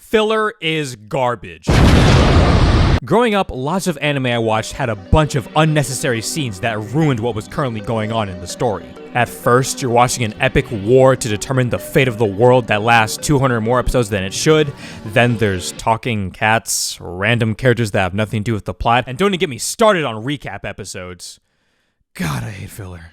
Filler is garbage. Growing up, lots of anime I watched had a bunch of unnecessary scenes that ruined what was currently going on in the story. At first, you're watching an epic war to determine the fate of the world that lasts 200 more episodes than it should. Then there's talking cats, random characters that have nothing to do with the plot, and don't even get me started on recap episodes. God, I hate filler.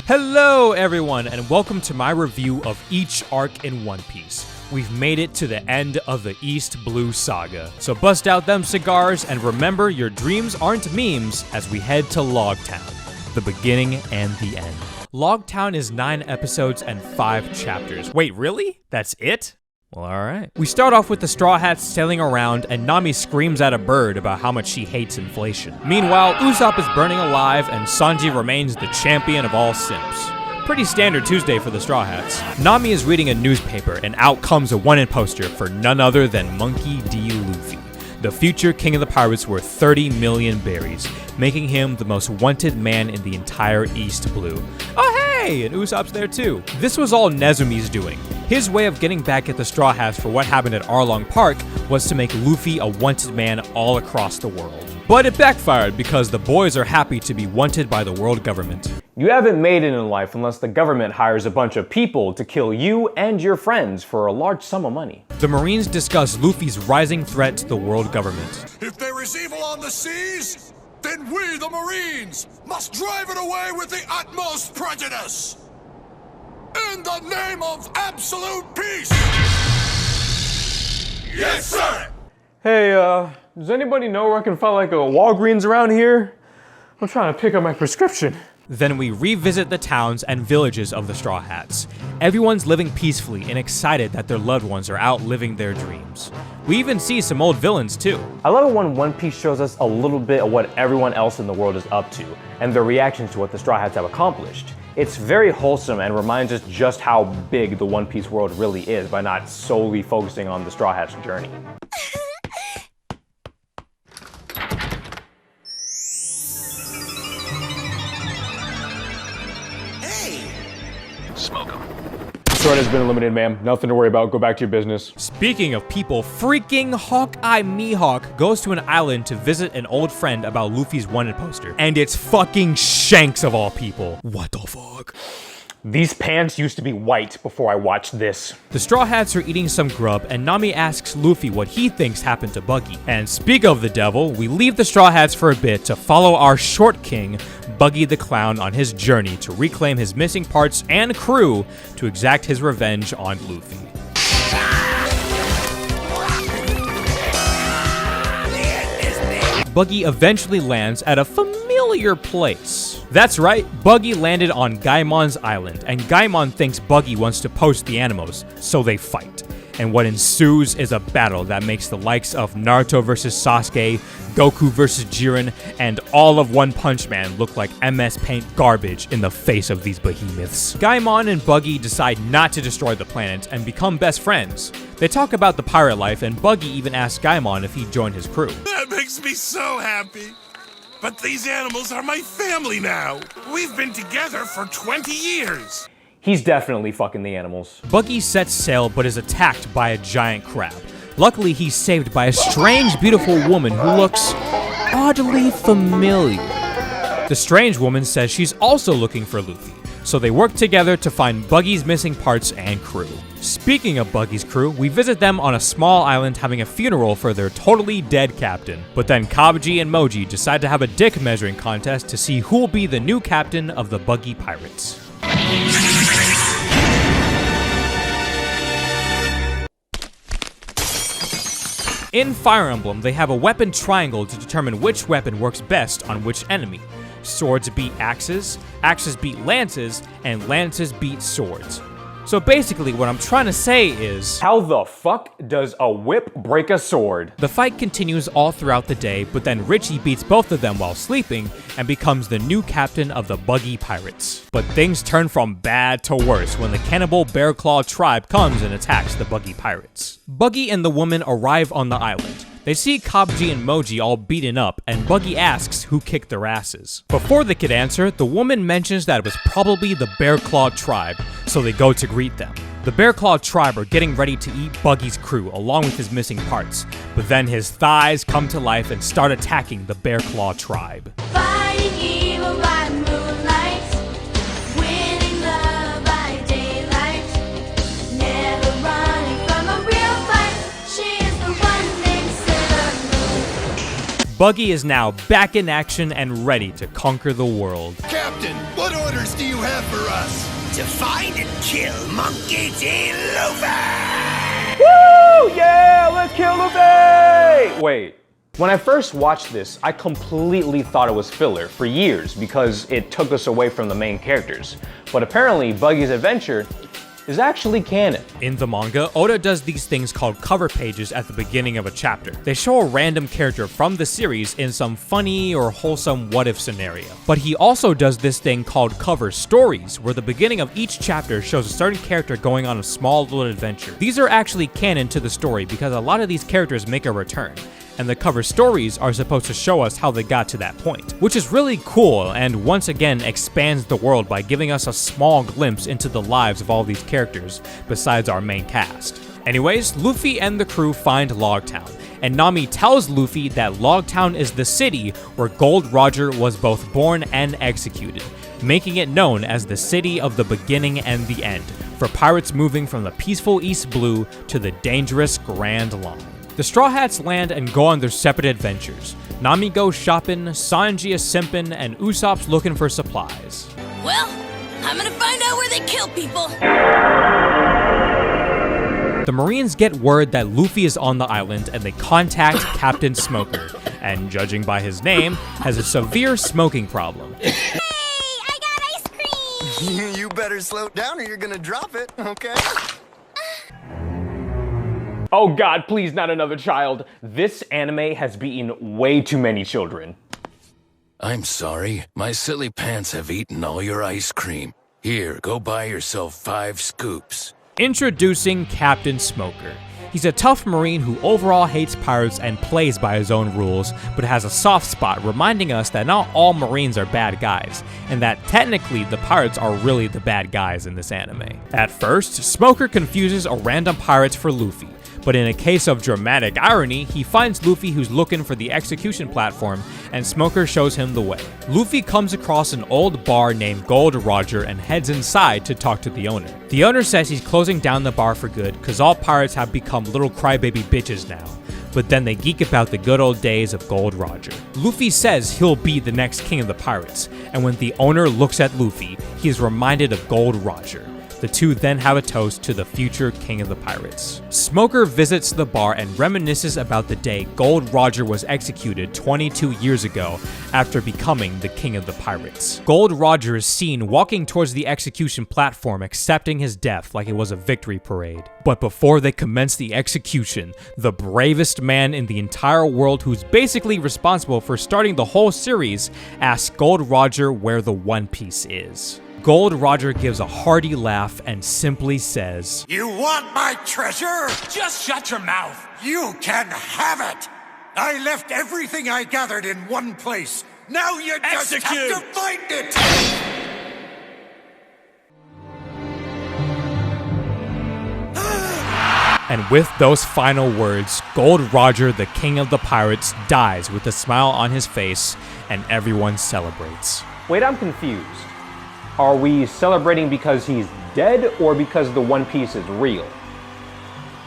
Hello everyone, and welcome to my review of each arc in One Piece. We've made it to the end of the East Blue Saga. So bust out them cigars and remember your dreams aren't memes as we head to Loguetown, the beginning and the end. Loguetown is 9 episodes and 5 chapters. Wait, really? That's it? Well, alright. We start off with the Straw Hats sailing around and Nami screams at a bird about how much she hates inflation. Meanwhile, Usopp is burning alive and Sanji remains the champion of all simps. Pretty standard Tuesday for the Straw Hats. Nami is reading a newspaper and out comes a wanted poster for none other than Monkey D. Luffy, the future king of the pirates worth 30 million berries, making him the most wanted man in the entire East Blue. Oh hey, and Usopp's there too. This was all Nezumi's doing. His way of getting back at the Straw Hats for what happened at Arlong Park was to make Luffy a wanted man all across the world. But it backfired because the boys are happy to be wanted by the world government. You haven't made it in life unless the government hires a bunch of people to kill you and your friends for a large sum of money. The Marines discuss Luffy's rising threat to the world government. If there is evil on the seas, then we, the Marines, must drive it away with the utmost prejudice. In the name of absolute peace! Yes, sir! Hey, does anybody know where I can find like a Walgreens around here? I'm trying to pick up my prescription. Then we revisit the towns and villages of the Straw Hats. Everyone's living peacefully and excited that their loved ones are out living their dreams. We even see some old villains too. I love it when One Piece shows us a little bit of what everyone else in the world is up to, and their reactions to what the Straw Hats have accomplished. It's very wholesome and reminds us just how big the One Piece world really is by not solely focusing on the Straw Hats' journey. Smoke 'em. Sword has been eliminated, ma'am. Nothing to worry about. Go back to your business. Speaking of people, freaking Hawkeye Mihawk goes to an island to visit an old friend about Luffy's wanted poster. And it's fucking Shanks of all people. What the fuck? These pants used to be white before I watched this. The Straw Hats are eating some grub, and Nami asks Luffy what he thinks happened to Buggy. And speak of the devil, we leave the Straw Hats for a bit to follow our short king, Buggy the Clown, on his journey to reclaim his missing parts and crew to exact his revenge on Luffy. Buggy eventually lands at a familiar place. That's right, Buggy landed on Gaimon's island, and Gaimon thinks Buggy wants to poach the animals, so they fight. And what ensues is a battle that makes the likes of Naruto vs Sasuke, Goku vs Jiren, and all of One Punch Man look like MS Paint garbage in the face of these behemoths. Gaimon and Buggy decide not to destroy the planet and become best friends. They talk about the pirate life, and Buggy even asks Gaimon if he'd join his crew. That makes me so happy. But these animals are my family now. We've been together for 20 years. He's definitely fucking the animals. Buggy sets sail but is attacked by a giant crab. Luckily, he's saved by a strange, beautiful woman who looks oddly familiar. The strange woman says she's also looking for Luffy, so they work together to find Buggy's missing parts and crew. Speaking of Buggy's crew, we visit them on a small island having a funeral for their totally dead captain. But then Kabaji and Moji decide to have a dick measuring contest to see who will be the new captain of the Buggy Pirates. In Fire Emblem, they have a weapon triangle to determine which weapon works best on which enemy. Swords beat axes, axes beat lances, and lances beat swords. So basically what I'm trying to say is, how the fuck does a whip break a sword? The fight continues all throughout the day, but then Richie beats both of them while sleeping and becomes the new captain of the Buggy Pirates. But things turn from bad to worse when the cannibal Bear Claw tribe comes and attacks the Buggy Pirates. Buggy and the woman arrive on the island. They see Kabji and Moji all beaten up, and Buggy asks who kicked their asses. Before they could answer, the woman mentions that it was probably the Bear Claw tribe, so they go to greet them. The Bear Claw tribe are getting ready to eat Buggy's crew along with his missing parts, but then his thighs come to life and start attacking the Bear Claw tribe. Fighting evil by moonlight, winning love by daylight, never running from a real fight. She is the one named Sailor Moon. Buggy is now back in action and ready to conquer the world. Captain, what orders do you have for us? To find and kill Monkey D. Luffy! Woo! Yeah, let's kill Luffy! Wait. When I first watched this, I completely thought it was filler for years because it took us away from the main characters. But apparently, Buggy's adventure is actually canon. In the manga, Oda does these things called cover pages at the beginning of a chapter. They show a random character from the series in some funny or wholesome what-if scenario. But he also does this thing called cover stories, where the beginning of each chapter shows a certain character going on a small little adventure. These are actually canon to the story because a lot of these characters make a return, and the cover stories are supposed to show us how they got to that point, which is really cool and once again expands the world by giving us a small glimpse into the lives of all these characters besides our main cast. Anyways, Luffy and the crew find Loguetown, and Nami tells Luffy that Loguetown is the city where Gold Roger was both born and executed, making it known as the city of the beginning and the end, for pirates moving from the peaceful East Blue to the dangerous Grand Line. The Straw Hats land and go on their separate adventures. Nami goes shopping, Sanji is simping, and Usopp's looking for supplies. Well, I'm gonna find out where they kill people. The Marines get word that Luffy is on the island and they contact Captain Smoker, and judging by his name, has a severe smoking problem. Hey, I got ice cream! You better slow down or you're gonna drop it, okay? Oh god, please not another child. This anime has beaten way too many children. I'm sorry, my silly pants have eaten all your ice cream. Here, go buy yourself 5 scoops. Introducing Captain Smoker. He's a tough Marine who overall hates pirates and plays by his own rules, but has a soft spot reminding us that not all Marines are bad guys, and that technically the pirates are really the bad guys in this anime. At first, Smoker confuses a random pirate for Luffy, but in a case of dramatic irony, he finds Luffy who's looking for the execution platform, and Smoker shows him the way. Luffy comes across an old bar named Gold Roger and heads inside to talk to the owner. The owner says he's closing down the bar for good cause all pirates have become little crybaby bitches now, but then they geek about the good old days of Gold Roger. Luffy says he'll be the next king of the pirates, and when the owner looks at Luffy, he is reminded of Gold Roger. The two then have a toast to the future king of the pirates. Smoker visits the bar and reminisces about the day Gold Roger was executed 22 years ago after becoming the king of the pirates. Gold Roger is seen walking towards the execution platform accepting his death like it was a victory parade. But before they commence the execution, the bravest man in the entire world who's basically responsible for starting the whole series asks Gold Roger where the One Piece is. Gold Roger gives a hearty laugh and simply says, You want my treasure? Just shut your mouth. You can have it! I left everything I gathered in one place. Now you just have to find it! And with those final words, Gold Roger, the king of the pirates, dies with a smile on his face, and everyone celebrates. Wait, I'm confused. Are we celebrating because he's dead or because the One Piece is real?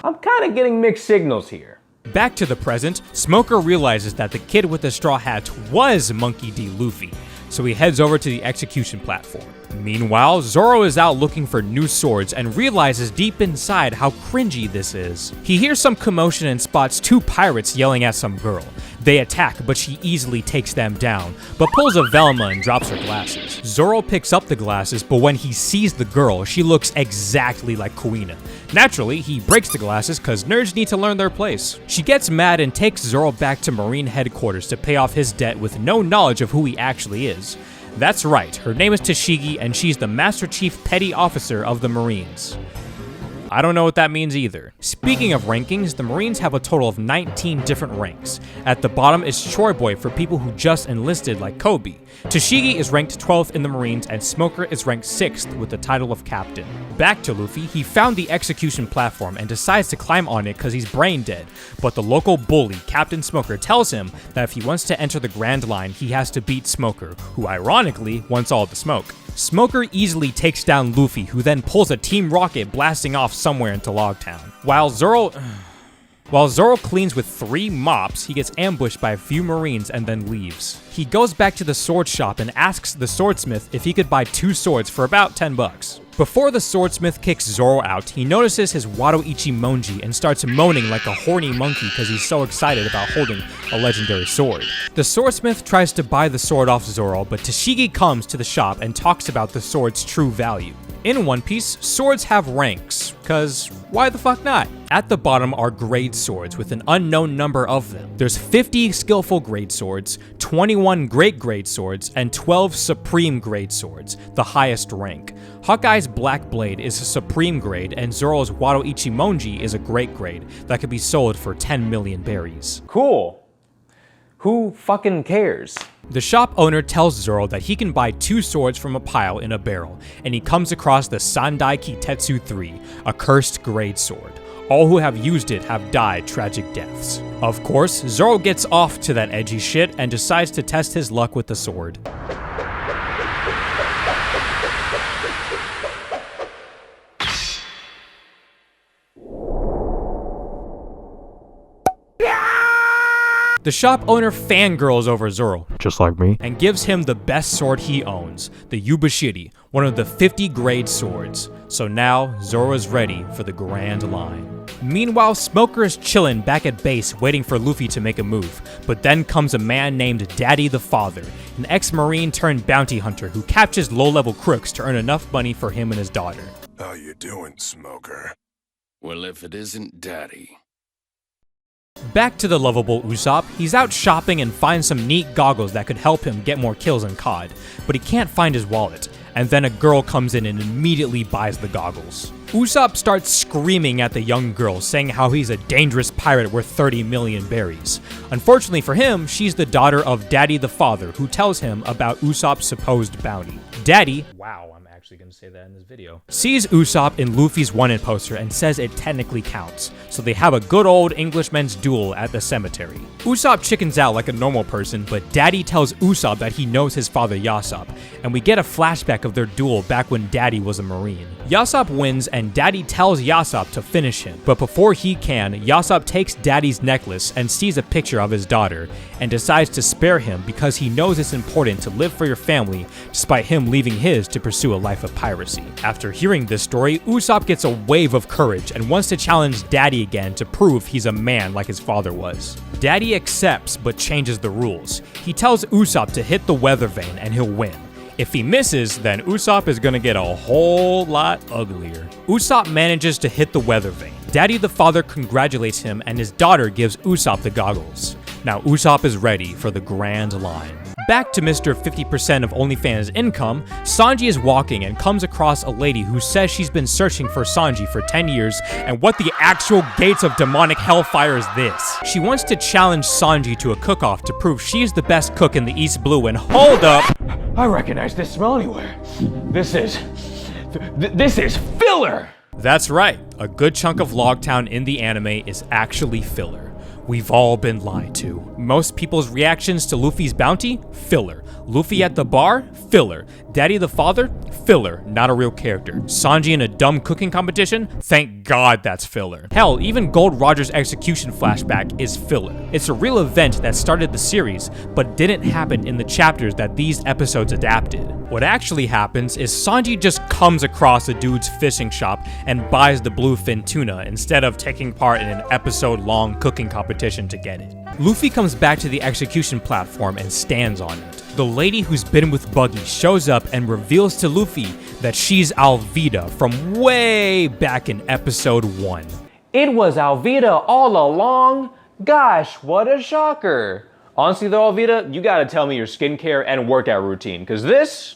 I'm kind of getting mixed signals here. Back to the present, Smoker realizes that the kid with the straw hat was Monkey D. Luffy, so he heads over to the execution platform. Meanwhile, Zoro is out looking for new swords and realizes deep inside how cringy this is. He hears some commotion and spots 2 pirates yelling at some girl. They attack, but she easily takes them down, but pulls a Velma and drops her glasses. Zoro picks up the glasses, but when he sees the girl, she looks exactly like Kuina. Naturally, he breaks the glasses cause nerds need to learn their place. She gets mad and takes Zoro back to Marine headquarters to pay off his debt with no knowledge of who he actually is. That's right, her name is Tashigi and she's the Master Chief Petty Officer of the Marines. I don't know what that means either. Speaking of rankings, the Marines have a total of 19 different ranks. At the bottom is Chore Boy for people who just enlisted like Kobe. Tashigi is ranked 12th in the Marines, and Smoker is ranked 6th with the title of Captain. Back to Luffy, he found the execution platform and decides to climb on it because he's brain dead, but the local bully, Captain Smoker, tells him that if he wants to enter the Grand Line, he has to beat Smoker, who ironically wants all the smoke. Smoker easily takes down Luffy, who then pulls a Team Rocket blasting off somewhere into Loguetown. While Zoro cleans with 3 mops, he gets ambushed by a few Marines and then leaves. He goes back to the sword shop and asks the swordsmith if he could buy 2 swords for about 10 bucks. Before the swordsmith kicks Zoro out, he notices his Wado Ichimonji and starts moaning like a horny monkey because he's so excited about holding a legendary sword. The swordsmith tries to buy the sword off Zoro, but Tashigi comes to the shop and talks about the sword's true value. In One Piece, swords have ranks, cause why the fuck not? At the bottom are grade swords with an unknown number of them. There's 50 skillful grade swords, 21 great grade swords, and 12 supreme grade swords, the highest rank. Hawkeye's Black Blade is a supreme grade, and Zoro's Wado Ichimonji is a great grade that could be sold for 10 million berries. Cool. Who fucking cares? The shop owner tells Zoro that he can buy 2 swords from a pile in a barrel, and he comes across the Sandai Kitetsu 3, a cursed grade sword. All who have used it have died tragic deaths. Of course, Zoro gets off to that edgy shit and decides to test his luck with the sword. The shop owner fangirls over Zoro, just like me, and gives him the best sword he owns, the Yubashiri, one of the 50 grade swords. So now, Zoro is ready for the Grand Line. Meanwhile, Smoker is chillin' back at base waiting for Luffy to make a move, but then comes a man named Daddy the Father, an ex-marine turned bounty hunter who captures low-level crooks to earn enough money for him and his daughter. How you doing, Smoker? Well, if it isn't Daddy. Back to the lovable Usopp, he's out shopping and finds some neat goggles that could help him get more kills in COD, but he can't find his wallet, and then a girl comes in and immediately buys the goggles. Usopp starts screaming at the young girl, saying how he's a dangerous pirate worth 30 million berries. Unfortunately for him, she's the daughter of Daddy the Father, who tells him about Usopp's supposed bounty. Daddy, wow, I'm actually gonna say that in this video, sees Usopp in Luffy's wanted poster and says it technically counts, so they have a good old Englishman's duel at the cemetery. Usopp chickens out like a normal person, but Daddy tells Usopp that he knows his father Yasopp, and we get a flashback of their duel back when Daddy was a Marine. Yasopp wins and Daddy tells Yasopp to finish him, but before he can, Yasopp takes Daddy's necklace and sees a picture of his daughter, and decides to spare him because he knows it's important to live for your family despite him leaving his to pursue a life of piracy. After hearing this story, Usopp gets a wave of courage and wants to challenge Daddy again to prove he's a man like his father was. Daddy accepts but changes the rules. He tells Usopp to hit the weather vane and he'll win. If he misses, then Usopp is gonna get a whole lot uglier. Usopp manages to hit the weather vane. Daddy the Father congratulates him and his daughter gives Usopp the goggles. Now Usopp is ready for the Grand Line. Back to Mr. 50% of OnlyFans income, Sanji is walking and comes across a lady who says she's been searching for Sanji for 10 years, and what the actual gates of demonic hellfire is this? She wants to challenge Sanji to a cook-off to prove she's the best cook in the East Blue, and hold up! I recognize this smell anywhere. This is filler! That's right, a good chunk of Loguetown in the anime is actually filler. We've all been lied to. Most people's reactions to Luffy's bounty? Filler. Luffy at the bar? Filler. Daddy the Father? Filler. Not a real character. Sanji in a dumb cooking competition? Thank God that's filler. Hell, even Gold Roger's execution flashback is filler. It's a real event that started the series, but didn't happen in the chapters that these episodes adapted. What actually happens is Sanji just comes across a dude's fishing shop and buys the bluefin tuna instead of taking part in an episode-long cooking competition to get it. Luffy comes back to the execution platform and stands on it. The lady who's been with Buggy shows up and reveals to Luffy that she's Alvida from way back in episode 1. It was Alvida all along? Gosh, what a shocker. Honestly though, Alvida, you gotta tell me your skincare and workout routine, because this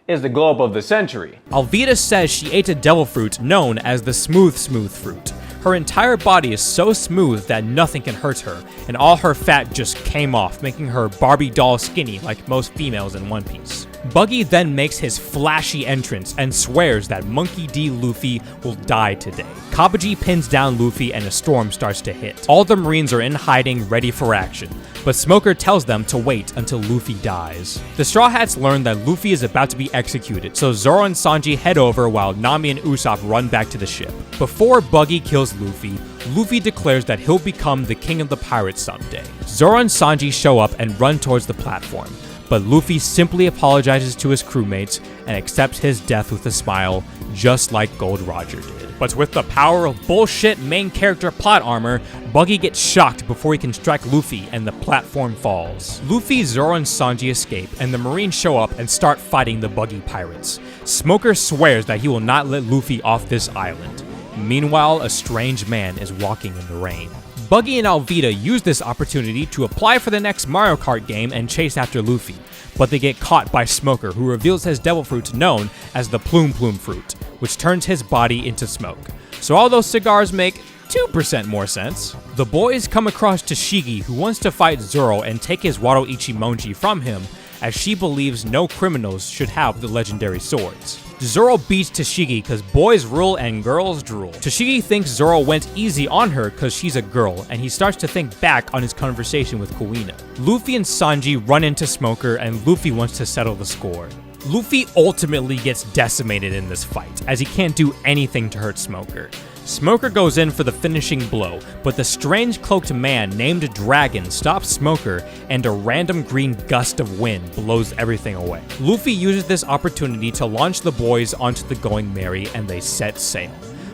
is the glow up of the century. Alvida says she ate a devil fruit known as the smooth fruit. Her entire body is so smooth that nothing can hurt her, and all her fat just came off, making her Barbie doll skinny like most females in One Piece. Buggy then makes his flashy entrance and swears that Monkey D. Luffy will die today. Kabaji pins down Luffy and a storm starts to hit. All the Marines are in hiding, ready for action, but Smoker tells them to wait until Luffy dies. The Straw Hats learn that Luffy is about to be executed, so Zoro and Sanji head over while Nami and Usopp run back to the ship. Before Buggy kills Luffy, Luffy declares that he'll become the king of the pirates someday. Zoro and Sanji show up and run towards the platform, but Luffy simply apologizes to his crewmates and accepts his death with a smile, just like Gold Roger did. But with the power of bullshit main character plot armor, Buggy gets shocked before he can strike Luffy and the platform falls. Luffy, Zoro, and Sanji escape, and the Marines show up and start fighting the Buggy pirates. Smoker swears that he will not let Luffy off this island. Meanwhile, a strange man is walking in the rain. Buggy and Alvida use this opportunity to apply for the next Mario Kart game and chase after Luffy, but they get caught by Smoker, who reveals his devil fruit known as the Plume fruit, which turns his body into smoke. So all those cigars make 2% more sense. The boys come across Tashigi, who wants to fight Zoro and take his Wado Ichimonji from him, as she believes no criminals should have the legendary swords. Zoro beats Tashigi because boys rule and girls drool. Tashigi thinks Zoro went easy on her because she's a girl, and he starts to think back on his conversation with Kuina. Luffy and Sanji run into Smoker, and Luffy wants to settle the score. Luffy ultimately gets decimated in this fight, as he can't do anything to hurt Smoker. Smoker goes in for the finishing blow, but the strange cloaked man named Dragon stops Smoker, and a random green gust of wind blows everything away. Luffy uses this opportunity to launch the boys onto the Going Merry, and they set sail.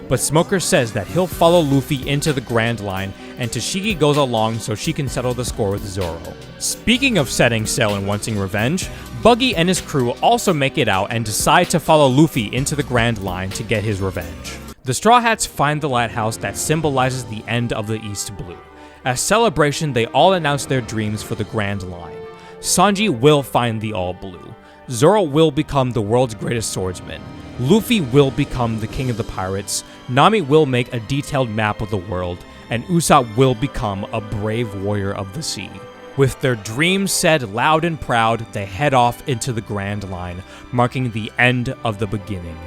But Smoker says that he'll follow Luffy into the Grand Line, and Tashigi goes along so she can settle the score with Zoro. Speaking of setting sail and wanting revenge, Buggy and his crew also make it out and decide to follow Luffy into the Grand Line to get his revenge. The Straw Hats find the lighthouse that symbolizes the end of the East Blue. As celebration, they all announce their dreams for the Grand Line. Sanji will find the All Blue. Zoro will become the world's greatest swordsman. Luffy will become the king of the pirates. Nami will make a detailed map of the world, and Usopp will become a brave warrior of the sea. With their dreams said loud and proud, they head off into the Grand Line, marking the end of the beginning.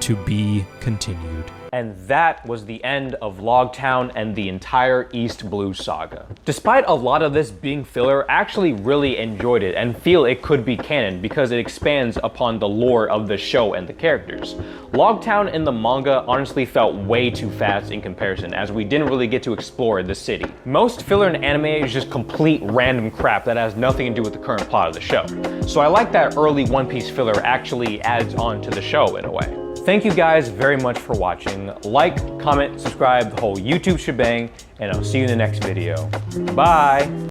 To be continued. And that was the end of Loguetown and the entire East Blue saga. Despite a lot of this being filler, I actually really enjoyed it and feel it could be canon because it expands upon the lore of the show and the characters. Loguetown in the manga honestly felt way too fast in comparison, as we didn't really get to explore the city. Most filler in anime is just complete random crap that has nothing to do with the current plot of the show. So I like that early One Piece filler actually adds on to the show in a way. Thank you guys very much for watching. Like, comment, subscribe, the whole YouTube shebang, and I'll see you in the next video. Bye!